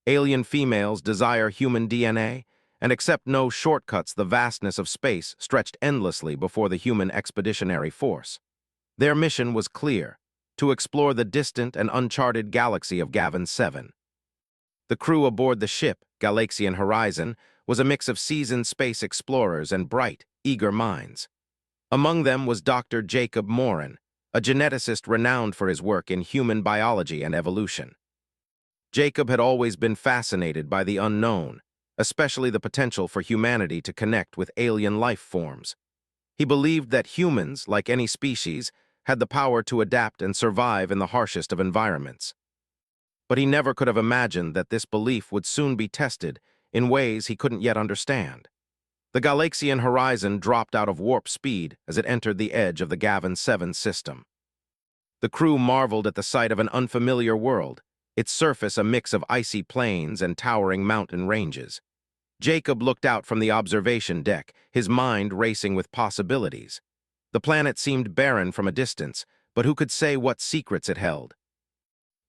Alien females desire human DNA and accept no shortcuts. The vastness of space stretched endlessly before the human expeditionary force. Their mission was clear: to explore the distant and uncharted galaxy of Gavin 7. The crew aboard the ship, Galaxian Horizon, was a mix of seasoned space explorers and bright, eager minds. Among them was Dr. Jacob Morin, a geneticist renowned for his work in human biology and evolution. Jacob had always been fascinated by the unknown, especially the potential for humanity to connect with alien life forms. He believed that humans, like any species, had the power to adapt and survive in the harshest of environments. But he never could have imagined that this belief would soon be tested in ways he couldn't yet understand. The Galaxian Horizon dropped out of warp speed as it entered the edge of the Gavin 7 system. The crew marveled at the sight of an unfamiliar world, its surface a mix of icy plains and towering mountain ranges. Jacob looked out from the observation deck, his mind racing with possibilities. The planet seemed barren from a distance, but who could say what secrets it held?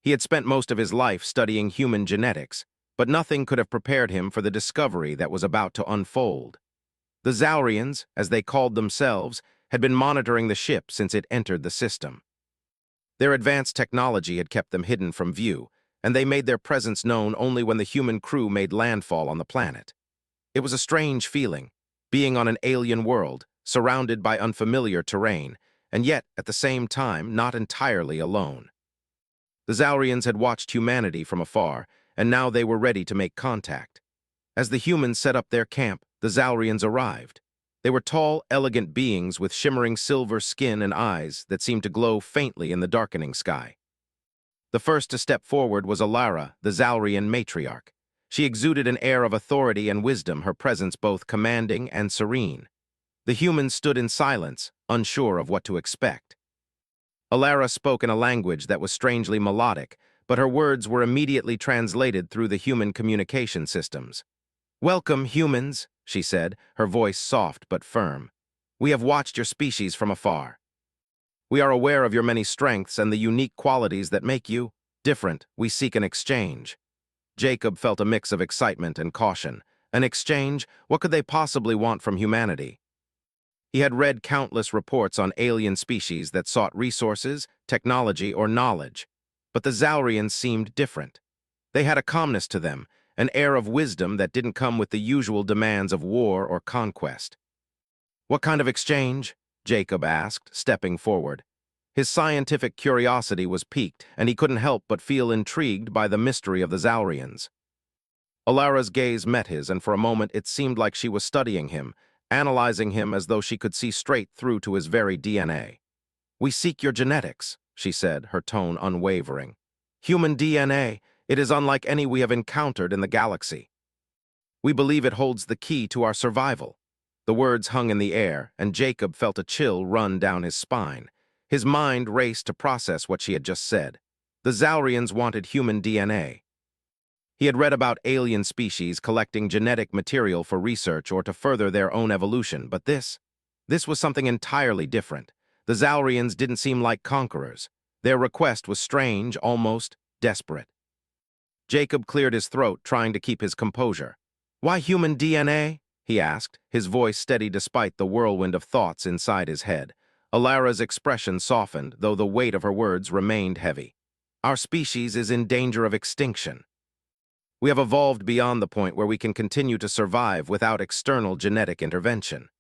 He had spent most of his life studying human genetics, but nothing could have prepared him for the discovery that was about to unfold. The Zaurians, as they called themselves, had been monitoring the ship since it entered the system. Their advanced technology had kept them hidden from view, and they made their presence known only when the human crew made landfall on the planet. It was a strange feeling, being on an alien world, surrounded by unfamiliar terrain, and yet, at the same time, not entirely alone. The Zaurians had watched humanity from afar, and now they were ready to make contact. As the humans set up their camp, the Zaurians arrived. They were tall, elegant beings with shimmering silver skin and eyes that seemed to glow faintly in the darkening sky. The first to step forward was Alara, the Zaurian matriarch. She exuded an air of authority and wisdom, her presence both commanding and serene. The humans stood in silence, unsure of what to expect. Alara spoke in a language that was strangely melodic, but her words were immediately translated through the human communication systems. "Welcome, humans," she said, her voice soft but firm. "We have watched your species from afar. We are aware of your many strengths and the unique qualities that make you different. We seek an exchange." Jacob felt a mix of excitement and caution. An exchange? What could they possibly want from humanity? He had read countless reports on alien species that sought resources, technology, or knowledge. But the Zaurians seemed different. They had a calmness to them, an air of wisdom that didn't come with the usual demands of war or conquest. "What kind of exchange?" Jacob asked, stepping forward. His scientific curiosity was piqued, and he couldn't help but feel intrigued by the mystery of the Zaurians. Alara's gaze met his, and for a moment it seemed like she was studying him, analyzing him as though she could see straight through to his very DNA. "We seek your genetics," she said, her tone unwavering. "Human DNA, it is unlike any we have encountered in the galaxy. We believe it holds the key to our survival." The words hung in the air, and Jacob felt a chill run down his spine. His mind raced to process what she had just said. The Zaurians wanted human DNA. He had read about alien species collecting genetic material for research or to further their own evolution, but this was something entirely different. The Zaurians didn't seem like conquerors. Their request was strange, almost desperate. Jacob cleared his throat, trying to keep his composure. "Why human DNA?" he asked, his voice steady despite the whirlwind of thoughts inside his head. Alara's expression softened, though the weight of her words remained heavy. "Our species is in danger of extinction. We have evolved beyond the point where we can continue to survive without external genetic intervention.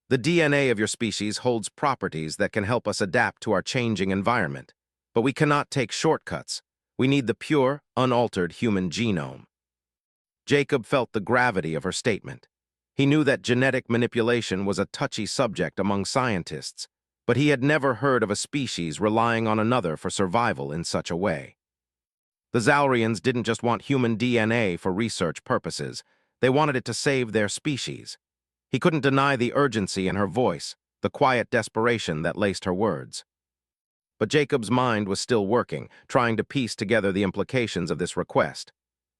The DNA of your species holds properties that can help us adapt to our changing environment, but we cannot take shortcuts. We need the pure, unaltered human genome." Jacob felt the gravity of her statement. He knew that genetic manipulation was a touchy subject among scientists, but he had never heard of a species relying on another for survival in such a way. The Zaurians didn't just want human DNA for research purposes. They wanted it to save their species. He couldn't deny the urgency in her voice, the quiet desperation that laced her words. But Jacob's mind was still working, trying to piece together the implications of this request.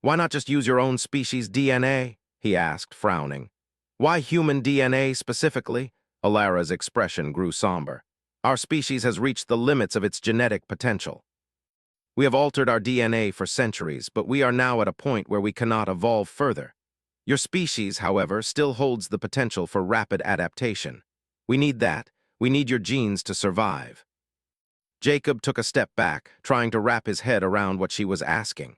"Why not just use your own species' DNA?" he asked, frowning. "Why human DNA specifically?" Alara's expression grew somber. "Our species has reached the limits of its genetic potential." We have altered our DNA for centuries, but we are now at a point where we cannot evolve further. Your species, however, still holds the potential for rapid adaptation. We need that. We need your genes to survive. Jacob took a step back, trying to wrap his head around what she was asking.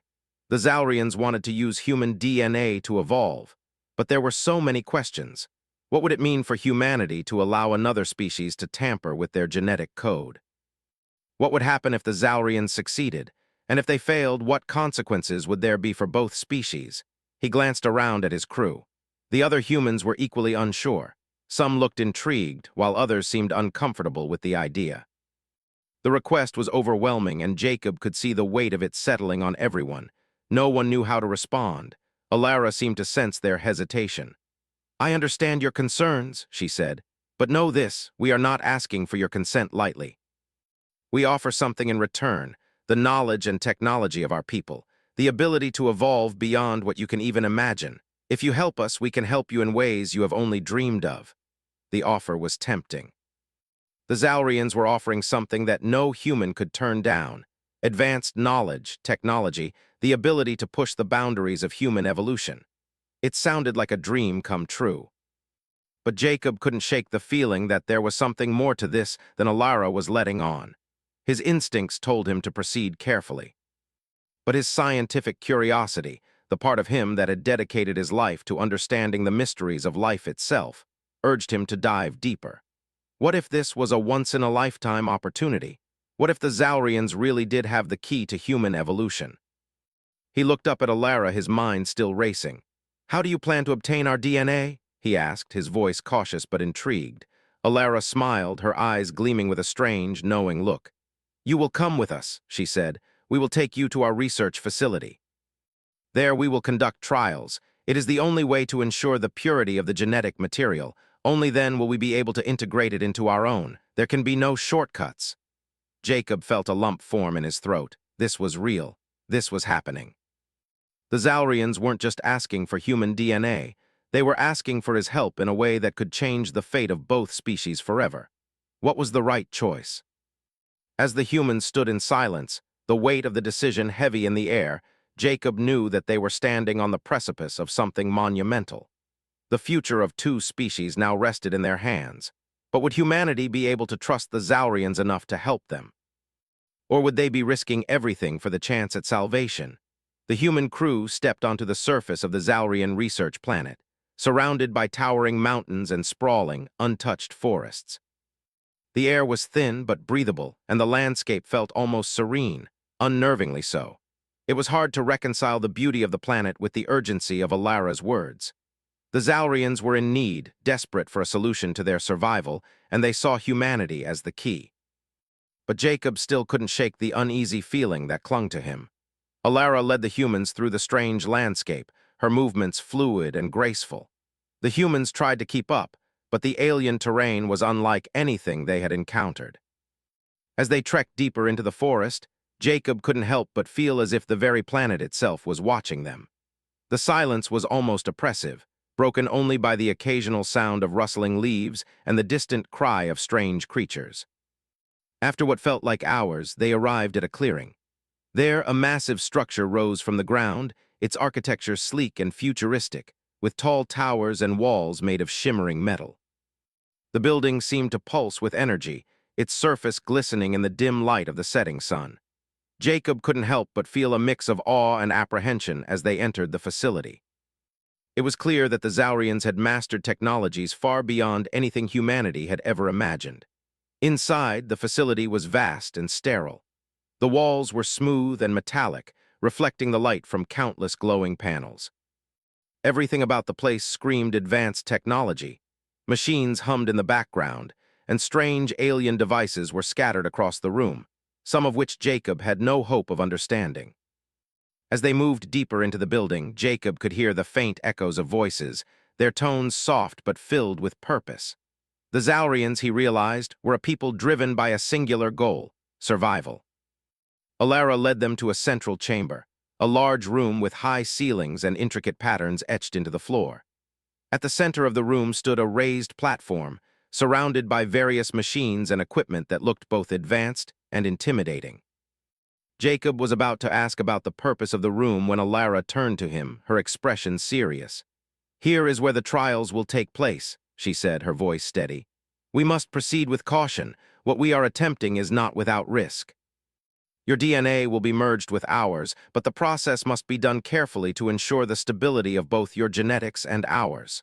The Zaurians wanted to use human DNA to evolve, but there were so many questions. What would it mean for humanity to allow another species to tamper with their genetic code? What would happen if the Zaurians succeeded? And if they failed, what consequences would there be for both species? He glanced around at his crew. The other humans were equally unsure. Some looked intrigued, while others seemed uncomfortable with the idea. The request was overwhelming, and Jacob could see the weight of it settling on everyone. No one knew how to respond. Alara seemed to sense their hesitation. "I understand your concerns," she said, "but know this, we are not asking for your consent lightly. We offer something in return, the knowledge and technology of our people, the ability to evolve beyond what you can even imagine. If you help us, we can help you in ways you have only dreamed of." The offer was tempting. The Zaurians were offering something that no human could turn down: advanced knowledge, technology, the ability to push the boundaries of human evolution. It sounded like a dream come true. But Jacob couldn't shake the feeling that there was something more to this than Alara was letting on. His instincts told him to proceed carefully. But his scientific curiosity, the part of him that had dedicated his life to understanding the mysteries of life itself, urged him to dive deeper. What if this was a once-in-a-lifetime opportunity? What if the Zaurians really did have the key to human evolution? He looked up at Alara, his mind still racing. "How do you plan to obtain our DNA?" he asked, his voice cautious but intrigued. Alara smiled, her eyes gleaming with a strange, knowing look. "You will come with us," she said. "We will take you to our research facility. There we will conduct trials. It is the only way to ensure the purity of the genetic material. Only then will we be able to integrate it into our own. There can be no shortcuts." Jacob felt a lump form in his throat. This was real. This was happening. The Zaurians weren't just asking for human DNA. They were asking for his help in a way that could change the fate of both species forever. What was the right choice? As the humans stood in silence, the weight of the decision heavy in the air, Jacob knew that they were standing on the precipice of something monumental. The future of two species now rested in their hands. But would humanity be able to trust the Zaurians enough to help them? Or would they be risking everything for the chance at salvation? The human crew stepped onto the surface of the Zaurian research planet, surrounded by towering mountains and sprawling, untouched forests. The air was thin but breathable, and the landscape felt almost serene, unnervingly so. It was hard to reconcile the beauty of the planet with the urgency of Alara's words. The Zaurians were in need, desperate for a solution to their survival, and they saw humanity as the key. But Jacob still couldn't shake the uneasy feeling that clung to him. Alara led the humans through the strange landscape, her movements fluid and graceful. The humans tried to keep up, but the alien terrain was unlike anything they had encountered. As they trekked deeper into the forest, Jacob couldn't help but feel as if the very planet itself was watching them. The silence was almost oppressive, broken only by the occasional sound of rustling leaves and the distant cry of strange creatures. After what felt like hours, they arrived at a clearing. There, a massive structure rose from the ground, its architecture sleek and futuristic, with tall towers and walls made of shimmering metal. The building seemed to pulse with energy, its surface glistening in the dim light of the setting sun. Jacob couldn't help but feel a mix of awe and apprehension as they entered the facility. It was clear that the Zaurians had mastered technologies far beyond anything humanity had ever imagined. Inside, the facility was vast and sterile. The walls were smooth and metallic, reflecting the light from countless glowing panels. Everything about the place screamed advanced technology. Machines hummed in the background, and strange alien devices were scattered across the room, some of which Jacob had no hope of understanding. As they moved deeper into the building, Jacob could hear the faint echoes of voices, their tones soft but filled with purpose. The Zaurians, he realized, were a people driven by a singular goal: survival. Alara led them to a central chamber, a large room with high ceilings and intricate patterns etched into the floor. At the center of the room stood a raised platform, surrounded by various machines and equipment that looked both advanced and intimidating. Jacob was about to ask about the purpose of the room when Alara turned to him, her expression serious. "Here is where the trials will take place," she said, her voice steady. "We must proceed with caution. What we are attempting is not without risk. Your DNA will be merged with ours, but the process must be done carefully to ensure the stability of both your genetics and ours."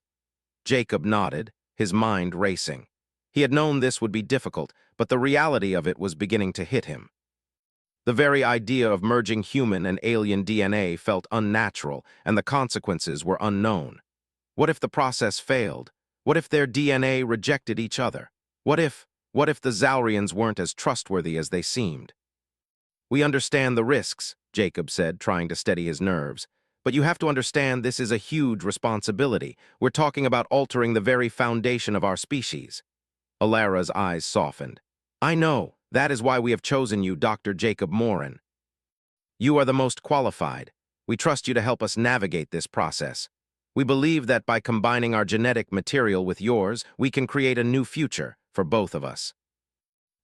Jacob nodded, his mind racing. He had known this would be difficult, but the reality of it was beginning to hit him. The very idea of merging human and alien DNA felt unnatural, and the consequences were unknown. What if the process failed? What if their DNA rejected each other? What if the Zaurians weren't as trustworthy as they seemed? "We understand the risks," Jacob said, trying to steady his nerves. "But you have to understand this is a huge responsibility. We're talking about altering the very foundation of our species." Alara's eyes softened. "I know. That is why we have chosen you, Dr. Jacob Morin. You are the most qualified. We trust you to help us navigate this process. We believe that by combining our genetic material with yours, we can create a new future for both of us."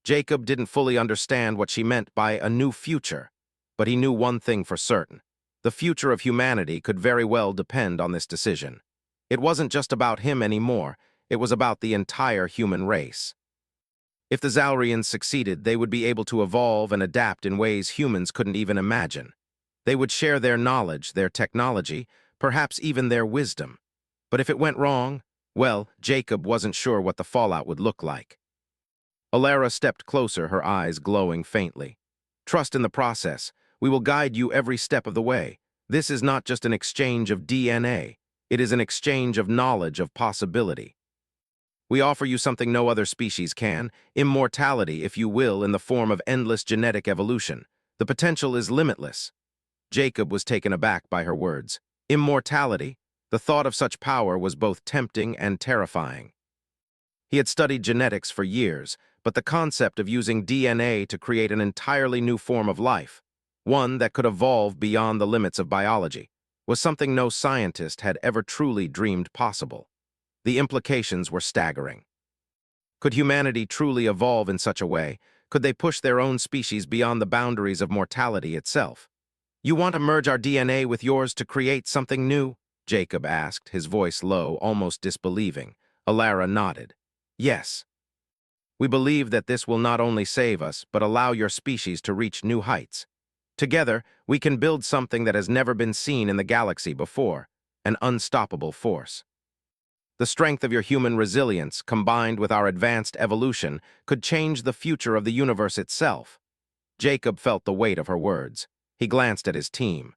Jacob didn't fully understand what she meant by a new future, but he knew one thing for certain. The future of humanity could very well depend on this decision. It wasn't just about him anymore, it was about the entire human race. If the Zaurians succeeded, they would be able to evolve and adapt in ways humans couldn't even imagine. They would share their knowledge, their technology, perhaps even their wisdom. But if it went wrong, well, Jacob wasn't sure what the fallout would look like. Alara stepped closer, her eyes glowing faintly. "Trust in the process. We will guide you every step of the way. This is not just an exchange of DNA. It is an exchange of knowledge, of possibility. We offer you something no other species can, immortality, if you will, in the form of endless genetic evolution. The potential is limitless." Jacob was taken aback by her words. Immortality? The thought of such power was both tempting and terrifying. He had studied genetics for years, but the concept of using DNA to create an entirely new form of life, one that could evolve beyond the limits of biology, was something no scientist had ever truly dreamed possible. The implications were staggering. Could humanity truly evolve in such a way? Could they push their own species beyond the boundaries of mortality itself? "You want to merge our DNA with yours to create something new?" Jacob asked, his voice low, almost disbelieving. Alara nodded. "Yes. We believe that this will not only save us, but allow your species to reach new heights. Together, we can build something that has never been seen in the galaxy before, an unstoppable force. The strength of your human resilience, combined with our advanced evolution, could change the future of the universe itself." Jacob felt the weight of her words. He glanced at his team.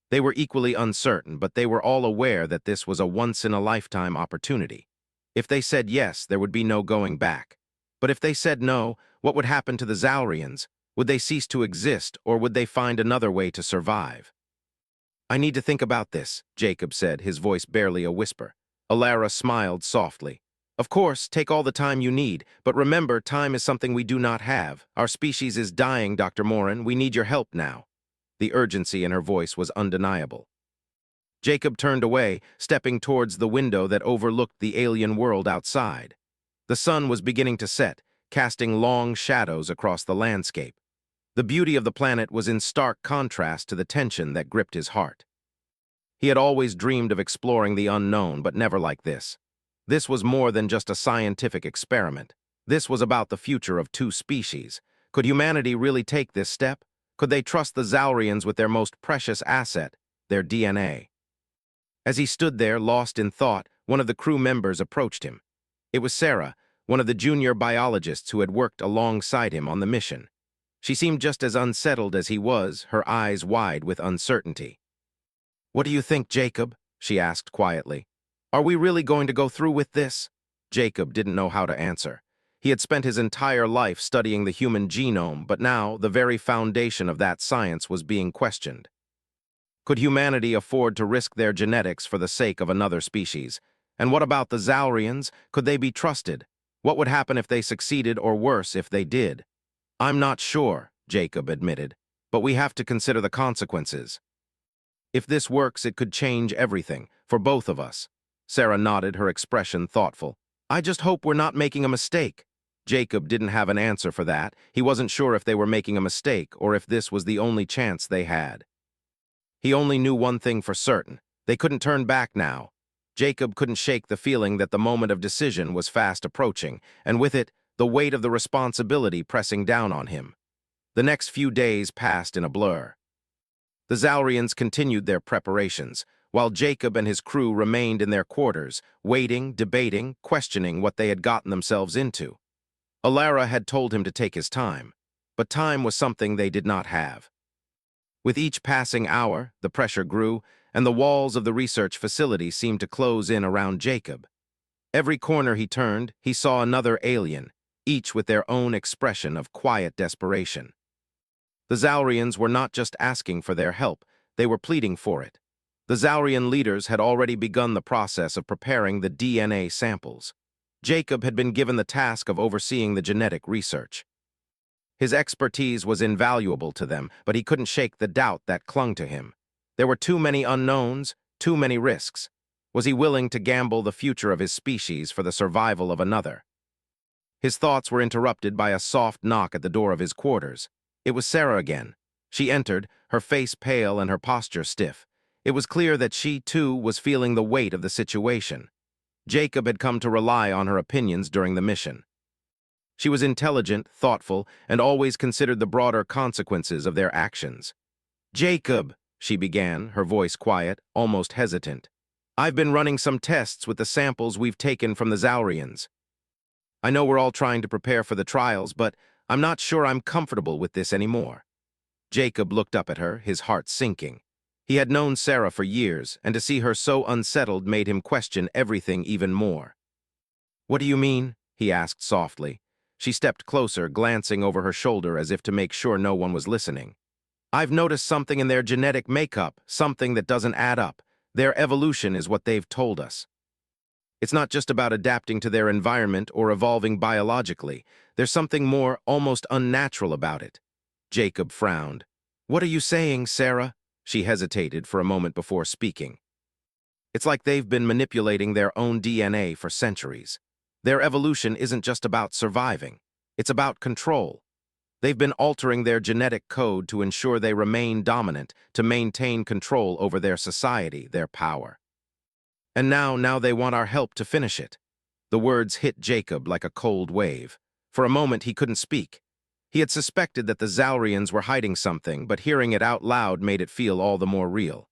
They were equally uncertain, but they were all aware that this was a once-in-a-lifetime opportunity. If they said yes, there would be no going back. But if they said no, what would happen to the Zaurians? Would they cease to exist, or would they find another way to survive? "I need to think about this," Jacob said, his voice barely a whisper. Alara smiled softly. "Of course, take all the time you need, but remember, time is something we do not have. Our species is dying, Dr. Morin. We need your help now." The urgency in her voice was undeniable. Jacob turned away, stepping towards the window that overlooked the alien world outside. The sun was beginning to set, casting long shadows across the landscape. The beauty of the planet was in stark contrast to the tension that gripped his heart. He had always dreamed of exploring the unknown, but never like this. This was more than just a scientific experiment. This was about the future of two species. Could humanity really take this step? Could they trust the Zaurians with their most precious asset, their DNA? As he stood there, lost in thought, one of the crew members approached him. It was Sarah, one of the junior biologists who had worked alongside him on the mission. She seemed just as unsettled as he was, her eyes wide with uncertainty. "What do you think, Jacob?" she asked quietly. "Are we really going to go through with this?" Jacob didn't know how to answer. He had spent his entire life studying the human genome, but now the very foundation of that science was being questioned. Could humanity afford to risk their genetics for the sake of another species? And what about the Zaurians? Could they be trusted? What would happen if they succeeded, or worse, if they did? "I'm not sure," Jacob admitted, "but we have to consider the consequences. If this works, it could change everything, for both of us." Sarah nodded, her expression thoughtful. "I just hope we're not making a mistake." Jacob didn't have an answer for that. He wasn't sure if they were making a mistake or if this was the only chance they had. He only knew one thing for certain. They couldn't turn back now. Jacob couldn't shake the feeling that the moment of decision was fast approaching, and with it, the weight of the responsibility pressing down on him. The next few days passed in a blur. The Zaurians continued their preparations, while Jacob and his crew remained in their quarters, waiting, debating, questioning what they had gotten themselves into. Alara had told him to take his time, but time was something they did not have. With each passing hour, the pressure grew, and the walls of the research facility seemed to close in around Jacob. Every corner he turned, he saw another alien, each with their own expression of quiet desperation. The Zaurians were not just asking for their help, they were pleading for it. The Zaurian leaders had already begun the process of preparing the DNA samples. Jacob had been given the task of overseeing the genetic research. His expertise was invaluable to them, but he couldn't shake the doubt that clung to him. There were too many unknowns, too many risks. Was he willing to gamble the future of his species for the survival of another? His thoughts were interrupted by a soft knock at the door of his quarters. It was Sarah again. She entered, her face pale and her posture stiff. It was clear that she, too, was feeling the weight of the situation. Jacob had come to rely on her opinions during the mission. She was intelligent, thoughtful, and always considered the broader consequences of their actions. "Jacob," she began, her voice quiet, almost hesitant. "I've been running some tests with the samples we've taken from the Zaurians. I know we're all trying to prepare for the trials, but I'm not sure I'm comfortable with this anymore." Jacob looked up at her, his heart sinking. He had known Sarah for years, and to see her so unsettled made him question everything even more. "What do you mean?" he asked softly. She stepped closer, glancing over her shoulder as if to make sure no one was listening. "I've noticed something in their genetic makeup, something that doesn't add up. Their evolution is what they've told us. It's not just about adapting to their environment or evolving biologically. There's something more, almost unnatural about it." Jacob frowned. "What are you saying, Sarah?" She hesitated for a moment before speaking. "It's like they've been manipulating their own DNA for centuries. Their evolution isn't just about surviving. It's about control. They've been altering their genetic code to ensure they remain dominant, to maintain control over their society, their power. And now they want our help to finish it." The words hit Jacob like a cold wave. For a moment he couldn't speak. He had suspected that the Zaurians were hiding something, but hearing it out loud made it feel all the more real.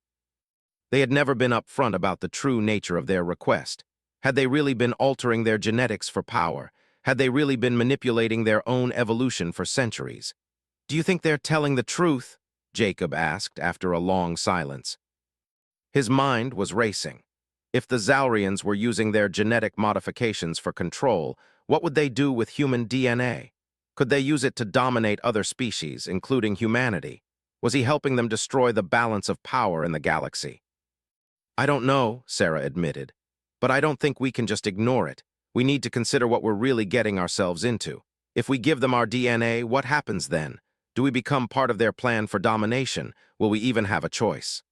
They had never been upfront about the true nature of their request. Had they really been altering their genetics for power? Had they really been manipulating their own evolution for centuries? "Do you think they're telling the truth?" Jacob asked after a long silence. His mind was racing. If the Zaurians were using their genetic modifications for control, what would they do with human DNA? Could they use it to dominate other species, including humanity? Was he helping them destroy the balance of power in the galaxy? "I don't know," Sarah admitted. "But I don't think we can just ignore it. We need to consider what we're really getting ourselves into. If we give them our DNA, what happens then? Do we become part of their plan for domination? Will we even have a choice?"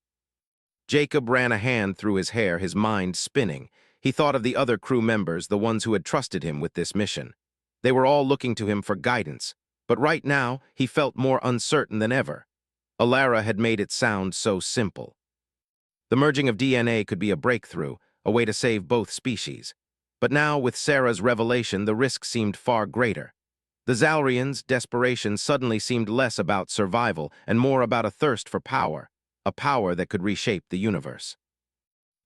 Jacob ran a hand through his hair, his mind spinning. He thought of the other crew members, the ones who had trusted him with this mission. They were all looking to him for guidance, but right now he felt more uncertain than ever. Alara had made it sound so simple. The merging of DNA could be a breakthrough, a way to save both species. But now, with Sarah's revelation, the risk seemed far greater. The Zaurians' desperation suddenly seemed less about survival and more about a thirst for power, a power that could reshape the universe.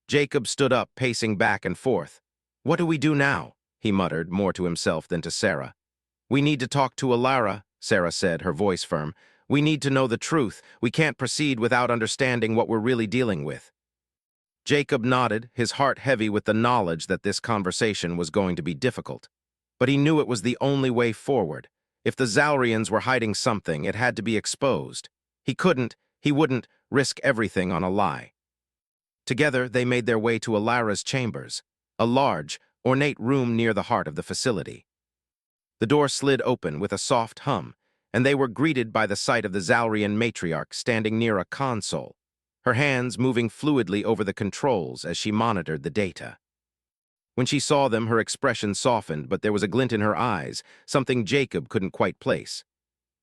Jacob stood up, pacing back and forth. "What do we do now?" he muttered, more to himself than to Sarah. "We need to talk to Alara," Sarah said, her voice firm. "We need to know the truth. We can't proceed without understanding what we're really dealing with." Jacob nodded, his heart heavy with the knowledge that this conversation was going to be difficult. But he knew it was the only way forward. If the Zaurians were hiding something, it had to be exposed. He wouldn't risk everything on a lie. Together, they made their way to Alara's chambers, a large, ornate room near the heart of the facility. The door slid open with a soft hum, and they were greeted by the sight of the Zaurian matriarch standing near a console, her hands moving fluidly over the controls as she monitored the data. When she saw them, her expression softened, but there was a glint in her eyes, something Jacob couldn't quite place.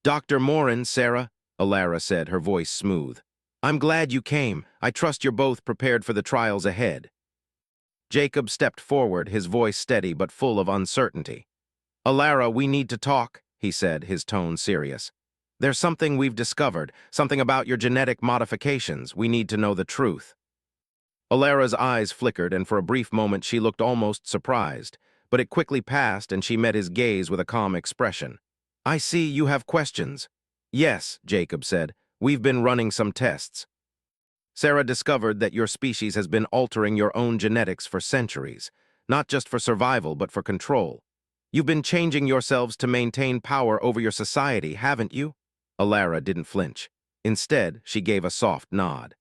"Dr. Morin, Sarah," Alara said, her voice smooth. "I'm glad you came. I trust you're both prepared for the trials ahead." Jacob stepped forward, his voice steady but full of uncertainty. "Alara, we need to talk," he said, his tone serious. "There's something we've discovered, something about your genetic modifications. We need to know the truth." Alara's eyes flickered, and for a brief moment she looked almost surprised, but it quickly passed and she met his gaze with a calm expression. "I see you have questions." "Yes," Jacob said. "We've been running some tests. Sarah discovered that your species has been altering your own genetics for centuries, not just for survival but for control. You've been changing yourselves to maintain power over your society, haven't you?" Alara didn't flinch. Instead, she gave a soft nod.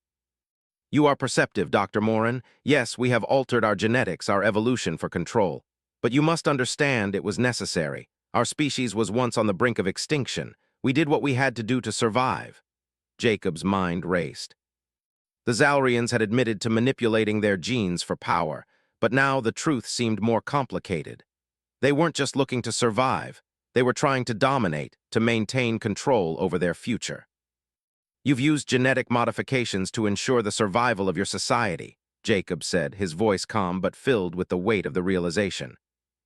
"You are perceptive, Dr. Morin. Yes, we have altered our genetics, our evolution for control. But you must understand it was necessary. Our species was once on the brink of extinction. We did what we had to do to survive." Jacob's mind raced. The Zalrians had admitted to manipulating their genes for power, but now the truth seemed more complicated. They weren't just looking to survive. They were trying to dominate, to maintain control over their future. "You've used genetic modifications to ensure the survival of your society," Jacob said, his voice calm but filled with the weight of the realization.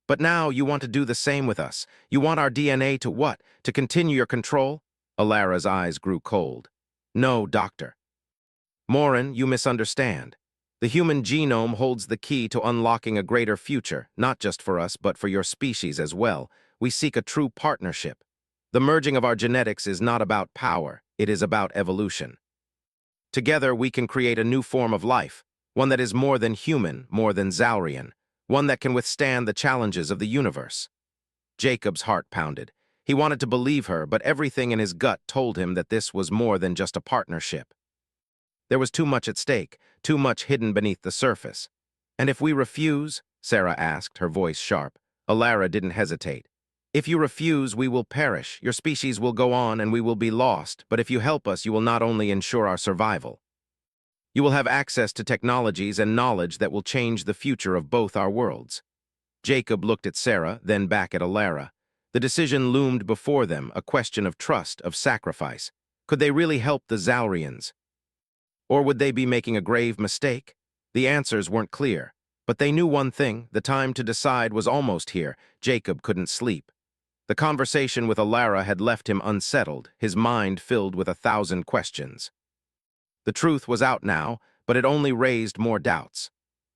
"But now you want to do the same with us. You want our DNA to what? To continue your control?" Alara's eyes grew cold. "No, Doctor Morin, you misunderstand. The human genome holds the key to unlocking a greater future, not just for us, but for your species as well. We seek a true partnership. The merging of our genetics is not about power, it is about evolution. Together, we can create a new form of life, one that is more than human, more than Zalrian, one that can withstand the challenges of the universe." Jacob's heart pounded. He wanted to believe her, but everything in his gut told him that this was more than just a partnership. There was too much at stake, too much hidden beneath the surface. "And if we refuse?" Sarah asked, her voice sharp. Alara didn't hesitate. "If you refuse, we will perish. Your species will go on and we will be lost. But if you help us, you will not only ensure our survival. You will have access to technologies and knowledge that will change the future of both our worlds." Jacob looked at Sarah, then back at Alara. The decision loomed before them, a question of trust, of sacrifice. Could they really help the Zalrians? Or would they be making a grave mistake? The answers weren't clear, but they knew one thing: the time to decide was almost here. Jacob couldn't sleep. The conversation with Alara had left him unsettled, his mind filled with 1,000 questions. The truth was out now, but it only raised more doubts.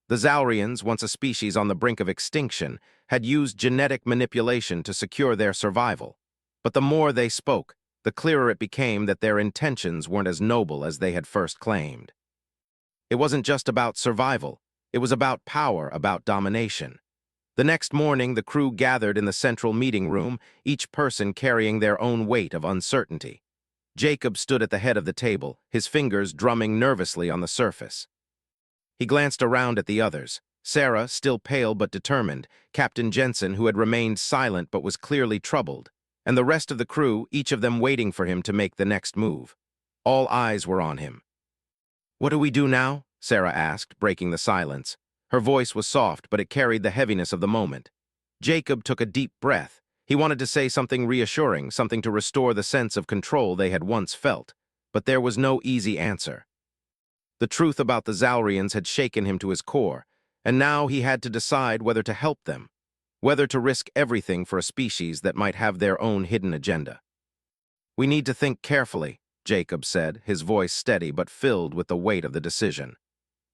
The Zalrians, once a species on the brink of extinction, had used genetic manipulation to secure their survival. But the more they spoke, the clearer it became that their intentions weren't as noble as they had first claimed. It wasn't just about survival. It was about power, about domination. The next morning, the crew gathered in the central meeting room, each person carrying their own weight of uncertainty. Jacob stood at the head of the table, his fingers drumming nervously on the surface. He glanced around at the others. Sarah, still pale but determined, Captain Jensen, who had remained silent but was clearly troubled, and the rest of the crew, each of them waiting for him to make the next move. All eyes were on him. "What do we do now?" Sarah asked, breaking the silence. Her voice was soft, but it carried the heaviness of the moment. Jacob took a deep breath. He wanted to say something reassuring, something to restore the sense of control they had once felt, but there was no easy answer. The truth about the Zalrians had shaken him to his core, and now he had to decide whether to help them, whether to risk everything for a species that might have their own hidden agenda. "We need to think carefully," Jacob said, his voice steady but filled with the weight of the decision.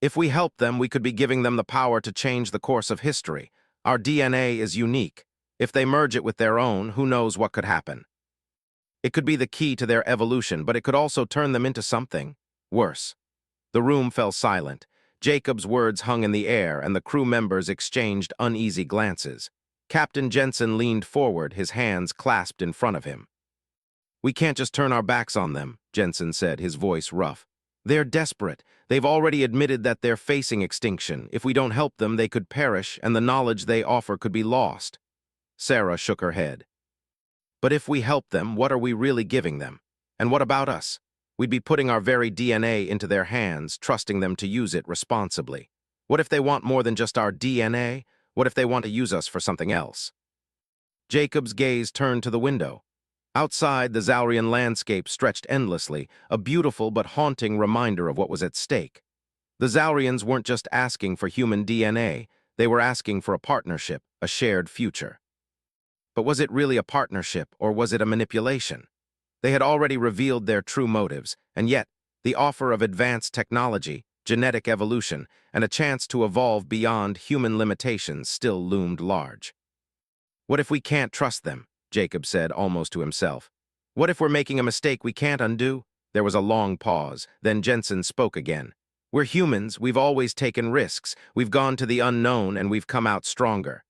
"If we help them, we could be giving them the power to change the course of history. Our DNA is unique. If they merge it with their own, who knows what could happen? It could be the key to their evolution, but it could also turn them into something worse." The room fell silent. Jacob's words hung in the air, and the crew members exchanged uneasy glances. Captain Jensen leaned forward, his hands clasped in front of him. "We can't just turn our backs on them," Jensen said, his voice rough. "They're desperate. They've already admitted that they're facing extinction. If we don't help them, they could perish, and the knowledge they offer could be lost." Sarah shook her head. "But if we help them, what are we really giving them? And what about us? We'd be putting our very DNA into their hands, trusting them to use it responsibly. What if they want more than just our DNA? What if they want to use us for something else? Jacob's gaze turned to the window. Outside, the Zaurian landscape stretched endlessly, a beautiful but haunting reminder of what was at stake. The Zaurians weren't just asking for human DNA, they were asking for a partnership, a shared future. But was it really a partnership, or was it a manipulation? They had already revealed their true motives, and yet, the offer of advanced technology, genetic evolution, and a chance to evolve beyond human limitations still loomed large. What if we can't trust them? Jacob said, almost to himself. What if we're making a mistake we can't undo? There was a long pause, then Jensen spoke again. We're humans, we've always taken risks, we've gone to the unknown, and we've come out stronger.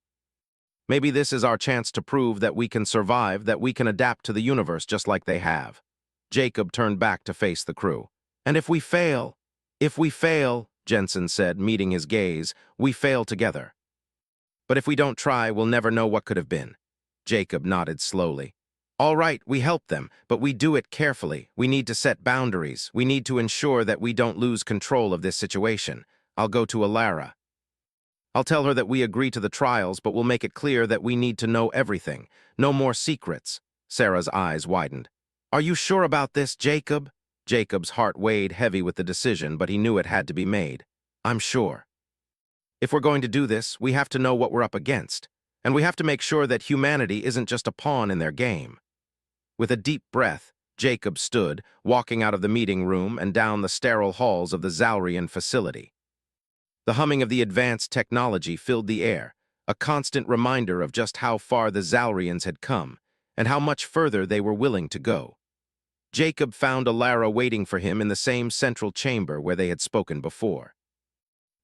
Maybe this is our chance to prove that we can survive, that we can adapt to the universe just like they have. Jacob turned back to face the crew. And if we fail? If we fail, Jensen said, meeting his gaze, we fail together. But if we don't try, we'll never know what could have been. Jacob nodded slowly. All right, we help them, but we do it carefully. We need to set boundaries. We need to ensure that we don't lose control of this situation. I'll go to Alara. I'll tell her that we agree to the trials, but we'll make it clear that we need to know everything. No more secrets. Sarah's eyes widened. Are you sure about this, Jacob? Jacob's heart weighed heavy with the decision, but he knew it had to be made. I'm sure. If we're going to do this, we have to know what we're up against, and we have to make sure that humanity isn't just a pawn in their game. With a deep breath, Jacob stood, walking out of the meeting room and down the sterile halls of the Zaurian facility. The humming of the advanced technology filled the air, a constant reminder of just how far the Zaurians had come, and how much further they were willing to go. Jacob found Alara waiting for him in the same central chamber where they had spoken before.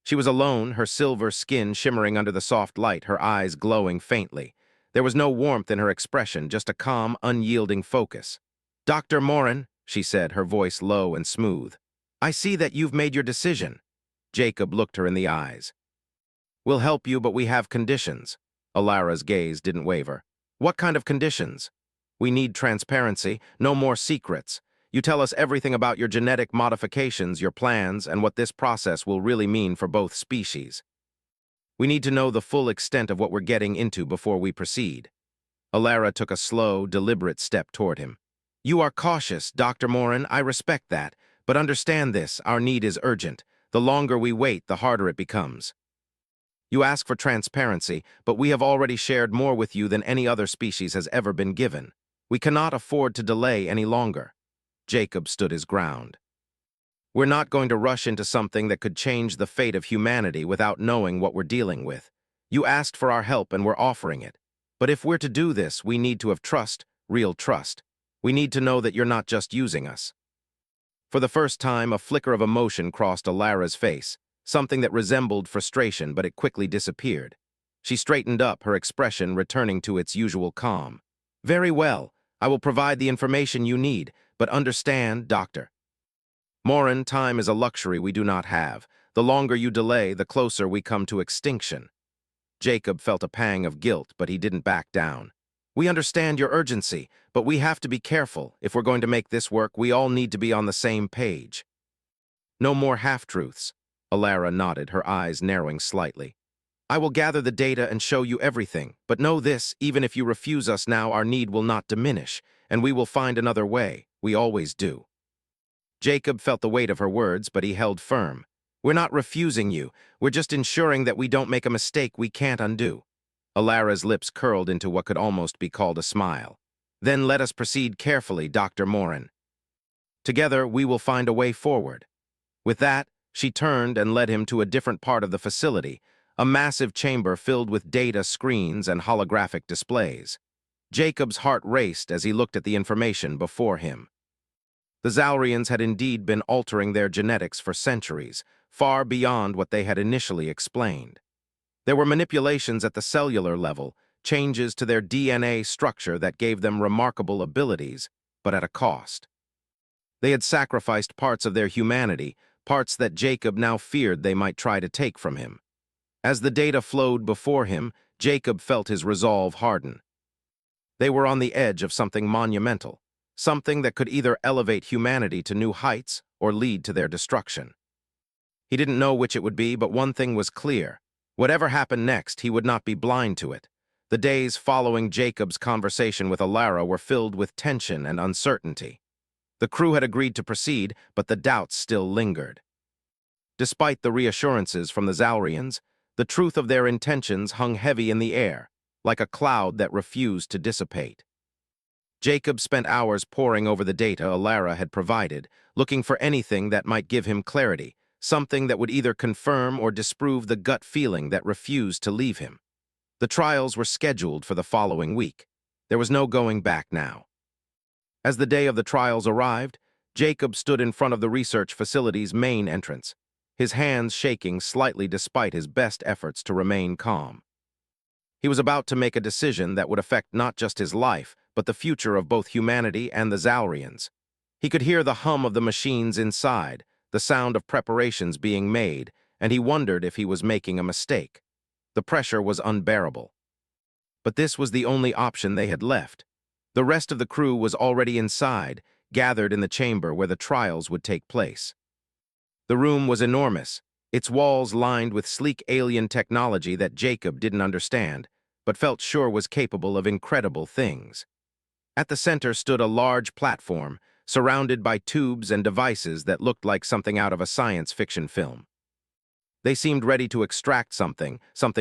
She was alone, her silver skin shimmering under the soft light, her eyes glowing faintly. There was no warmth in her expression, just a calm, unyielding focus. "Dr. Morin," she said, her voice low and smooth, "I see that you've made your decision." Jacob looked her in the eyes. "We'll help you, but we have conditions." Alara's gaze didn't waver. "What kind of conditions?" "We need transparency, no more secrets. You tell us everything about your genetic modifications, your plans, and what this process will really mean for both species. We need to know the full extent of what we're getting into before we proceed." Alara took a slow, deliberate step toward him. "You are cautious, Dr. Morin, I respect that, but understand this, our need is urgent. The longer we wait, the harder it becomes. You ask for transparency, but we have already shared more with you than any other species has ever been given. We cannot afford to delay any longer." Jacob stood his ground. "We're not going to rush into something that could change the fate of humanity without knowing what we're dealing with. You asked for our help and we're offering it. But if we're to do this, we need to have trust, real trust. We need to know that you're not just using us." For the first time, a flicker of emotion crossed Alara's face, something that resembled frustration, but it quickly disappeared. She straightened up, her expression returning to its usual calm. "Very well, I will provide the information you need, but understand, Doctor Morin, time is a luxury we do not have. The longer you delay, the closer we come to extinction." Jacob felt a pang of guilt, but he didn't back down. "We understand your urgency, but we have to be careful. If we're going to make this work, we all need to be on the same page." "No more half-truths." Alara nodded, her eyes narrowing slightly. "I will gather the data and show you everything, but know this, even if you refuse us now, our need will not diminish, and we will find another way. We always do." Jacob felt the weight of her words, but he held firm. "We're not refusing you. We're just ensuring that we don't make a mistake we can't undo." Alara's lips curled into what could almost be called a smile. "Then let us proceed carefully, Dr. Morin. Together, we will find a way forward." With that, she turned and led him to a different part of the facility, a massive chamber filled with data screens and holographic displays. Jacob's heart raced as he looked at the information before him. The Zaurians had indeed been altering their genetics for centuries, far beyond what they had initially explained. There were manipulations at the cellular level, changes to their DNA structure that gave them remarkable abilities, but at a cost. They had sacrificed parts of their humanity, parts that Jacob now feared they might try to take from him. As the data flowed before him, Jacob felt his resolve harden. They were on the edge of something monumental, something that could either elevate humanity to new heights or lead to their destruction. He didn't know which it would be, but one thing was clear. Whatever happened next, he would not be blind to it. The days following Jacob's conversation with Alara were filled with tension and uncertainty. The crew had agreed to proceed, but the doubts still lingered. Despite the reassurances from the Zalrians, the truth of their intentions hung heavy in the air, like a cloud that refused to dissipate. Jacob spent hours poring over the data Alara had provided, looking for anything that might give him clarity, something that would either confirm or disprove the gut feeling that refused to leave him. The trials were scheduled for the following week. There was no going back now. As the day of the trials arrived, Jacob stood in front of the research facility's main entrance, his hands shaking slightly despite his best efforts to remain calm. He was about to make a decision that would affect not just his life, but the future of both humanity and the Zalrians. He could hear the hum of the machines inside, the sound of preparations being made, and he wondered if he was making a mistake. The pressure was unbearable. But this was the only option they had left. The rest of the crew was already inside, gathered in the chamber where the trials would take place. The room was enormous, its walls lined with sleek alien technology that Jacob didn't understand, but felt sure was capable of incredible things. At the center stood a large platform, surrounded by tubes and devices that looked like something out of a science fiction film. They seemed ready to extract something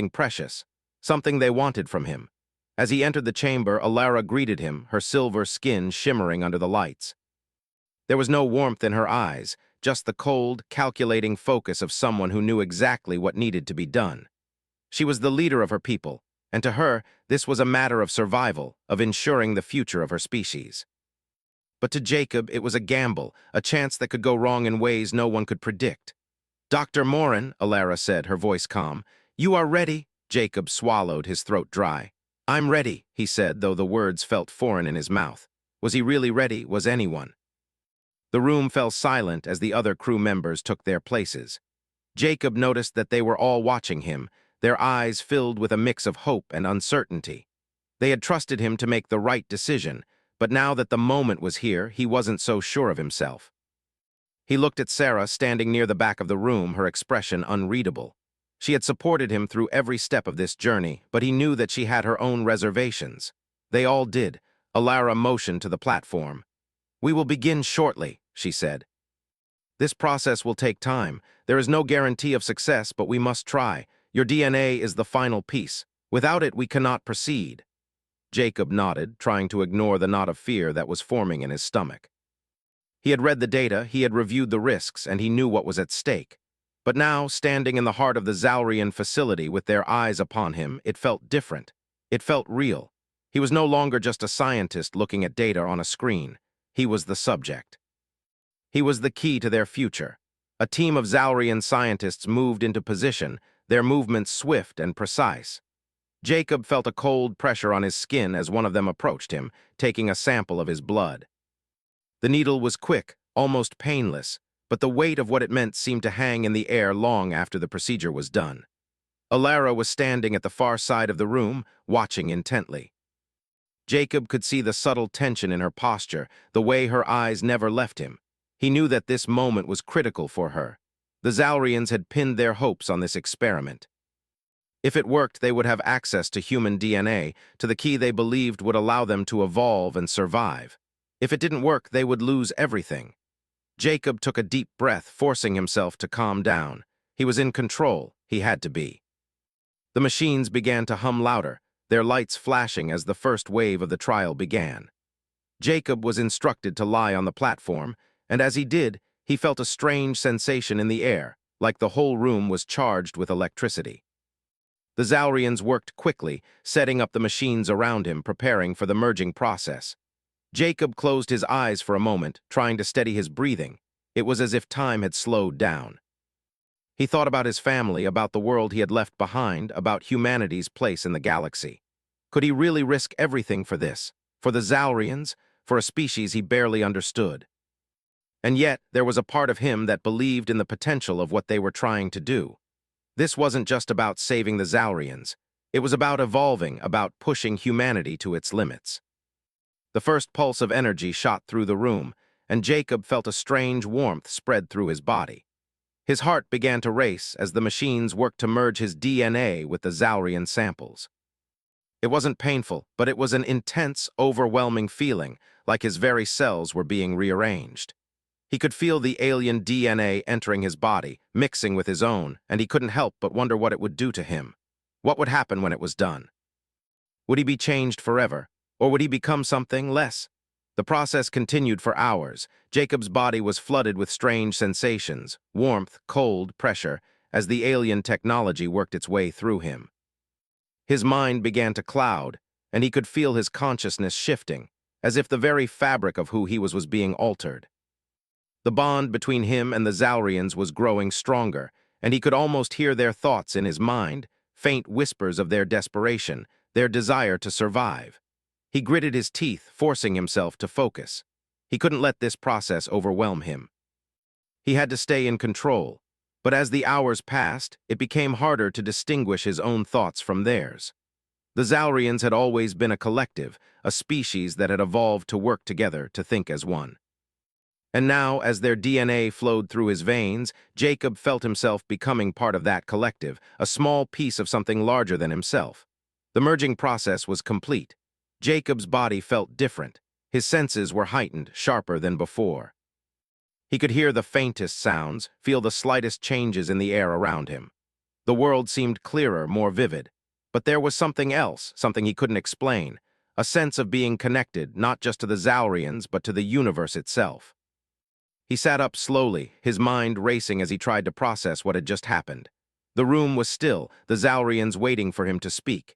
precious, something they wanted from him. As he entered the chamber, Alara greeted him, her silver skin shimmering under the lights. There was no warmth in her eyes, just the cold, calculating focus of someone who knew exactly what needed to be done. She was the leader of her people, and to her, this was a matter of survival, of ensuring the future of her species. But to Jacob, it was a gamble, a chance that could go wrong in ways no one could predict. "Dr. Morin," Alara said, her voice calm. "You are ready?" Jacob swallowed, his throat dry. "I'm ready," he said, though the words felt foreign in his mouth. Was he really ready? Was anyone? The room fell silent as the other crew members took their places. Jacob noticed that they were all watching him, their eyes filled with a mix of hope and uncertainty. They had trusted him to make the right decision, but now that the moment was here, he wasn't so sure of himself. He looked at Sarah standing near the back of the room, her expression unreadable. She had supported him through every step of this journey, but he knew that she had her own reservations. They all did. Alara motioned to the platform. "We will begin shortly," she said. "This process will take time. There is no guarantee of success, but we must try. Your DNA is the final piece. Without it, we cannot proceed." Jacob nodded, trying to ignore the knot of fear that was forming in his stomach. He had read the data, he had reviewed the risks, and he knew what was at stake. But now, standing in the heart of the Zalrian facility with their eyes upon him, it felt different. It felt real. He was no longer just a scientist looking at data on a screen. He was the subject. He was the key to their future. A team of Zalrian scientists moved into position, their movements swift and precise. Jacob felt a cold pressure on his skin as one of them approached him, taking a sample of his blood. The needle was quick, almost painless, but the weight of what it meant seemed to hang in the air long after the procedure was done. Alara was standing at the far side of the room, watching intently. Jacob could see the subtle tension in her posture, the way her eyes never left him. He knew that this moment was critical for her. The Zalrians had pinned their hopes on this experiment. If it worked, they would have access to human DNA, to the key they believed would allow them to evolve and survive. If it didn't work, they would lose everything. Jacob took a deep breath, forcing himself to calm down. He was in control. He had to be. The machines began to hum louder, their lights flashing as the first wave of the trial began. Jacob was instructed to lie on the platform, and as he did, he felt a strange sensation in the air, like the whole room was charged with electricity. The Zalrians worked quickly, setting up the machines around him, preparing for the merging process. Jacob closed his eyes for a moment, trying to steady his breathing. It was as if time had slowed down. He thought about his family, about the world he had left behind, about humanity's place in the galaxy. Could he really risk everything for this? For the Zalrians? For a species he barely understood? And yet, there was a part of him that believed in the potential of what they were trying to do. This wasn't just about saving the Zalrians. It was about evolving, about pushing humanity to its limits. The first pulse of energy shot through the room, and Jacob felt a strange warmth spread through his body. His heart began to race as the machines worked to merge his DNA with the Zalrian samples. It wasn't painful, but it was an intense, overwhelming feeling, like his very cells were being rearranged. He could feel the alien DNA entering his body, mixing with his own, and he couldn't help but wonder what it would do to him. What would happen when it was done? Would he be changed forever, or would he become something less? The process continued for hours. Jacob's body was flooded with strange sensations, warmth, cold, pressure, as the alien technology worked its way through him. His mind began to cloud, and he could feel his consciousness shifting, as if the very fabric of who he was being altered. The bond between him and the Zalrians was growing stronger, and he could almost hear their thoughts in his mind, faint whispers of their desperation, their desire to survive. He gritted his teeth, forcing himself to focus. He couldn't let this process overwhelm him. He had to stay in control, but as the hours passed, it became harder to distinguish his own thoughts from theirs. The Zalrians had always been a collective, a species that had evolved to work together, to think as one. And now, as their DNA flowed through his veins, Jacob felt himself becoming part of that collective, a small piece of something larger than himself. The merging process was complete. Jacob's body felt different. His senses were heightened, sharper than before. He could hear the faintest sounds, feel the slightest changes in the air around him. The world seemed clearer, more vivid. But there was something else, something he couldn't explain, a sense of being connected, not just to the Zalrians, but to the universe itself. He sat up slowly, his mind racing as he tried to process what had just happened. The room was still, the Zalrians waiting for him to speak.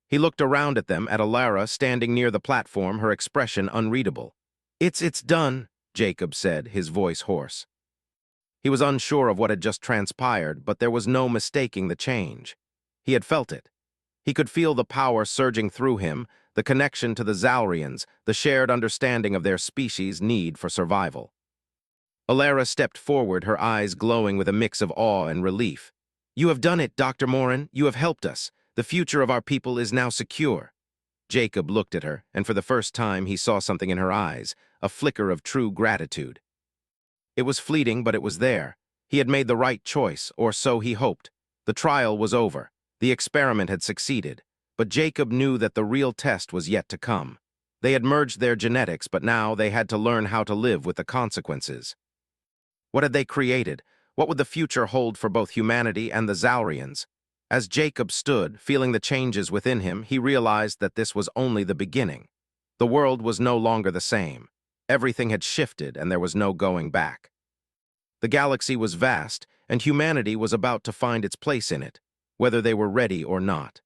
He looked around at them, at Alara standing near the platform, her expression unreadable. It's done," Jacob said, his voice hoarse. He was unsure of what had just transpired, but there was no mistaking the change. He had felt it. He could feel the power surging through him, the connection to the Zalrians, the shared understanding of their species' need for survival. Alara stepped forward, her eyes glowing with a mix of awe and relief. "You have done it, Dr. Morin. You have helped us. The future of our people is now secure." Jacob looked at her, and for the first time he saw something in her eyes, a flicker of true gratitude. It was fleeting, but it was there. He had made the right choice, or so he hoped. The trial was over. The experiment had succeeded. But Jacob knew that the real test was yet to come. They had merged their genetics, but now they had to learn how to live with the consequences. What had they created? What would the future hold for both humanity and the Zalrians? As Jacob stood, feeling the changes within him, he realized that this was only the beginning. The world was no longer the same. Everything had shifted, and there was no going back. The galaxy was vast, and humanity was about to find its place in it, whether they were ready or not.